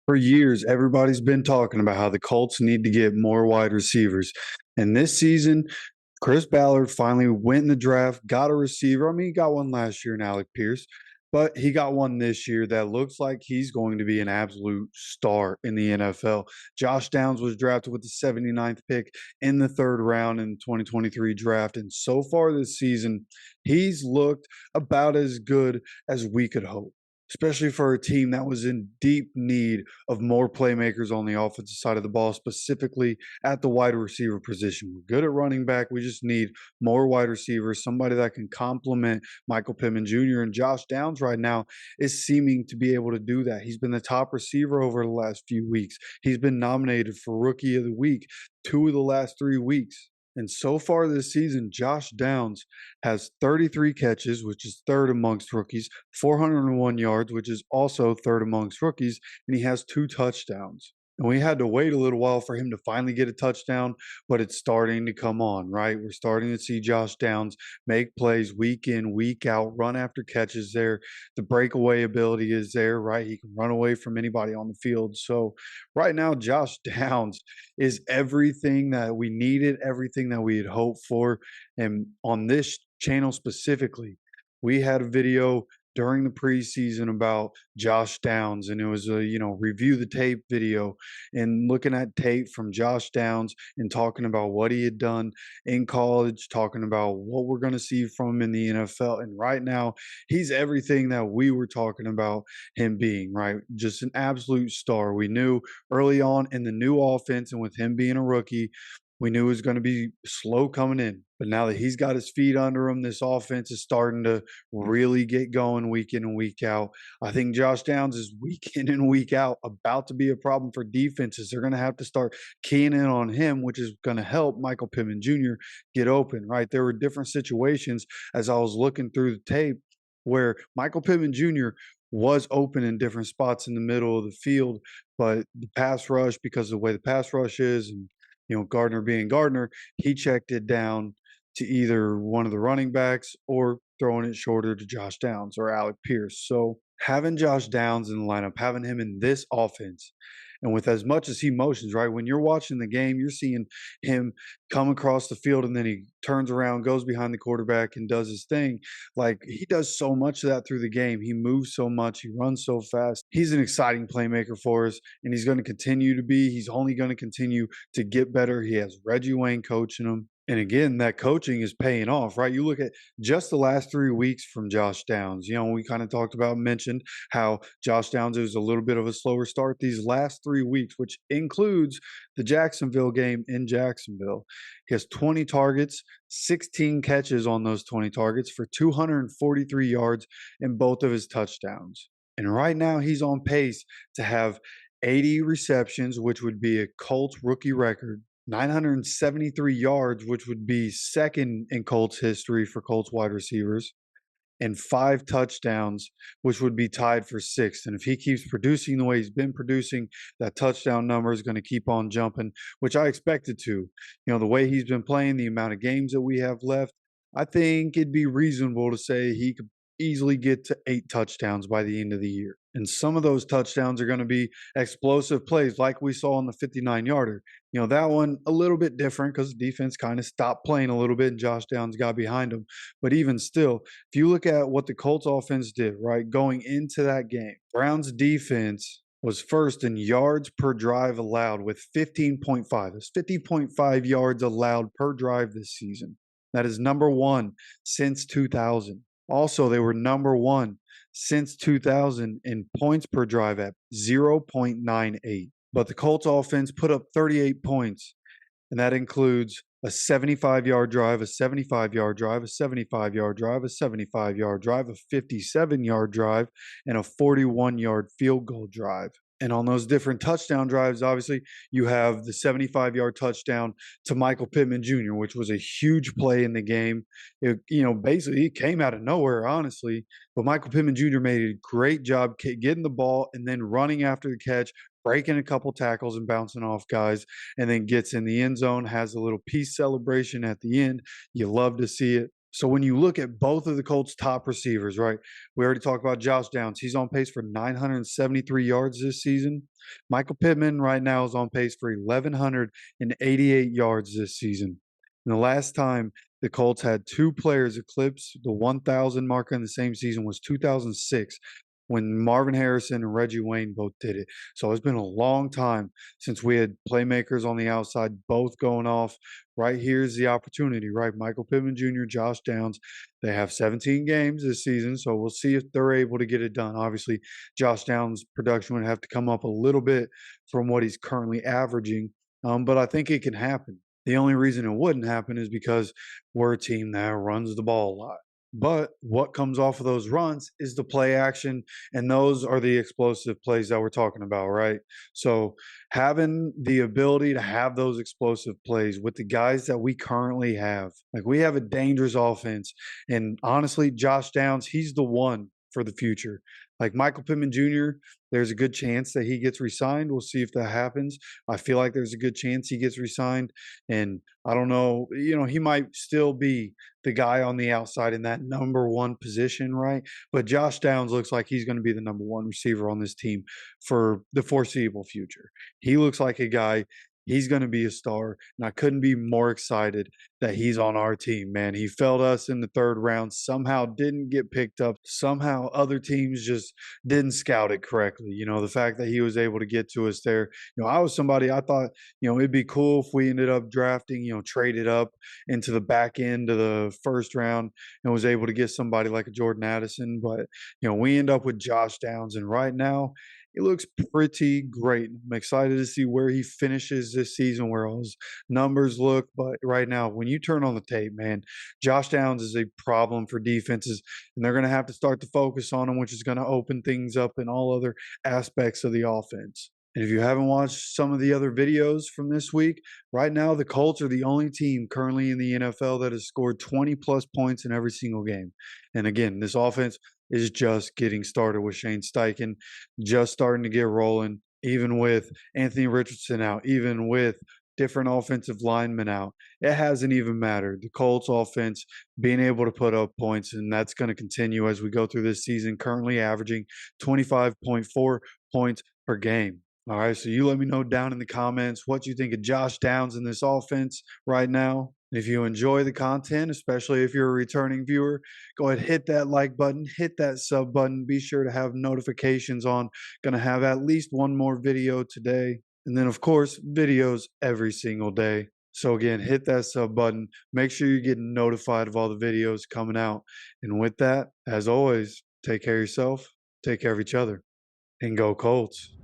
For years, everybody's been talking about how the Colts need to get more wide receivers. And this season, Chris Ballard finally went in the draft, got a receiver. I mean, he got one last year in Alec Pierce, but he got one this year that looks like he's going to be an absolute star in the NFL. Josh Downs was drafted with the 79th pick in the third round in the 2023 draft. And so far this season, he's looked about as good as we could hope, especially for a team that was in deep need of more playmakers on the offensive side of the ball, specifically at the wide receiver position. We're good at running back. We just need more wide receivers, somebody that can complement Michael Pittman Jr. And Josh Downs right now is seeming to be able to do that. He's been the top receiver over the last few weeks. He's been nominated for Rookie of the Week 2 of the last 3 weeks. And so far this season, Josh Downs has 33 catches, which is third amongst rookies, 401 yards, which is also third amongst rookies, and he has 2 touchdowns. And we had to wait a little while for him to finally get a touchdown, but it's starting to come on, right? We're starting to see Josh Downs make plays week in, week out, run after catches there. The breakaway ability is there, right? He can run away from anybody on the field. So right now, Josh Downs is everything that we needed, everything that we had hoped for. And on this channel specifically, we had a video during the preseason about Josh Downs, and it was a review the tape video and looking at tape from Josh Downs and talking about what he had done in college, talking about what we're going to see from him in the NFL. And right now, he's everything that we were talking about him being, right? Just an absolute star. We knew early on in the new offense, and with him being a rookie, we knew it was going to be slow coming in. But now that he's got his feet under him, this offense is starting to really get going week in and week out. I think Josh Downs is week in and week out about to be a problem for defenses. They're going to have to start keying in on him, which is going to help Michael Pittman Jr. get open, right? There were different situations as I was looking through the tape where Michael Pittman Jr. was open in different spots in the middle of the field, but the pass rush, because of the way the pass rush is, and Gardner being Gardner, he checked it down to either one of the running backs or throwing it shorter to Josh Downs or Alec Pierce. So having Josh Downs in the lineup, having him in this offense, and with as much as he motions, right? When you're watching the game, you're seeing him come across the field and then he turns around, goes behind the quarterback and does his thing. Like he does so much of that through the game. He moves so much, he runs so fast. He's an exciting playmaker for us, and he's going to continue to be. He's only going to continue to get better. He has Reggie Wayne coaching him. And again, that coaching is paying off, right? You look at just the last 3 weeks from Josh Downs. We kind of talked about, mentioned how Josh Downs was a little bit of a slower start these last 3 weeks, which includes the Jacksonville game in Jacksonville. He has 20 targets, 16 catches on those 20 targets for 243 yards in both of his touchdowns. And right now, he's on pace to have 80 receptions, which would be a Colts rookie record, 973 yards, which would be second in Colts history for Colts wide receivers, and 5 touchdowns, which would be tied for sixth. And if he keeps producing the way he's been producing, that touchdown number is going to keep on jumping, which I expected to. The way he's been playing, the amount of games that we have left, I think it'd be reasonable to say he could easily get to 8 touchdowns by the end of the year. And some of those touchdowns are going to be explosive plays like we saw on the 59-yarder. That one a little bit different because the defense kind of stopped playing a little bit and Josh Downs got behind him. But even still, if you look at what the Colts offense did, right, going into that game, Browns defense was first in yards per drive allowed with 15.5. That's 50.5 yards allowed per drive this season. That is number one since 2000. Also, they were number one since 2000 in points per drive at 0.98. But the Colts offense put up 38 points, and that includes a 75-yard drive, a 75-yard drive, a 75-yard drive, a 75-yard drive, a 57-yard drive, and a 41-yard field goal drive. And on those different touchdown drives, obviously, you have the 75-yard touchdown to Michael Pittman Jr., which was a huge play in the game. Basically, it came out of nowhere, honestly. But Michael Pittman Jr. made a great job getting the ball and then running after the catch, breaking a couple tackles and bouncing off guys, and then gets in the end zone, has a little peace celebration at the end. You love to see it. So when you look at both of the Colts' top receivers, right? We already talked about Josh Downs. He's on pace for 973 yards this season. Michael Pittman right now is on pace for 1,188 yards this season. And the last time the Colts had two players eclipse the 1,000 marker in the same season was 2006 when Marvin Harrison and Reggie Wayne both did it. So it's been a long time since we had playmakers on the outside both going off. Right here's the opportunity, right? Michael Pittman Jr., Josh Downs, they have 17 games this season, so we'll see if they're able to get it done. Obviously, Josh Downs' production would have to come up a little bit from what he's currently averaging, but I think it can happen. The only reason it wouldn't happen is because we're a team that runs the ball a lot. But what comes off of those runs is the play action, and those are the explosive plays that we're talking about, right? So, having the ability to have those explosive plays with the guys that we currently have, like we have a dangerous offense. And honestly, Josh Downs, he's the one for the future. Like Michael Pittman Jr., there's a good chance that he gets re-signed. We'll see if that happens. I feel like there's a good chance he gets re-signed. And I don't know, he might still be the guy on the outside in that number one position, right? But Josh Downs looks like he's going to be the number one receiver on this team for the foreseeable future. He looks like a guy. He's going to be a star, and I couldn't be more excited that he's on our team, man. He failed us in the third round, somehow didn't get picked up. Somehow other teams just didn't scout it correctly. The fact that he was able to get to us there. I was somebody I thought, it'd be cool if we ended up drafting, traded up into the back end of the first round and was able to get somebody like a Jordan Addison. But, we end up with Josh Downs. And right now, it looks pretty great. I'm excited to see where he finishes this season, where all his numbers look. But right now, when you turn on the tape, man, Josh Downs is a problem for defenses, and they're going to have to start to focus on him, which is going to open things up in all other aspects of the offense. And if you haven't watched some of the other videos from this week, right now the Colts are the only team currently in the NFL that has scored 20 plus points in every single game. And again, this offense is just getting started with Shane Steichen, just starting to get rolling, even with Anthony Richardson out, even with different offensive linemen out. It hasn't even mattered. The Colts offense being able to put up points, and that's going to continue as we go through this season, currently averaging 25.4 points per game. All right, so you let me know down in the comments what you think of Josh Downs in this offense right now. If you enjoy the content, especially if you're a returning viewer, go ahead, hit that like button, hit that sub button. Be sure to have notifications on. Going to have at least one more video today. And then, of course, videos every single day. So again, hit that sub button. Make sure you're getting notified of all the videos coming out. And with that, as always, take care of yourself, take care of each other, and go Colts.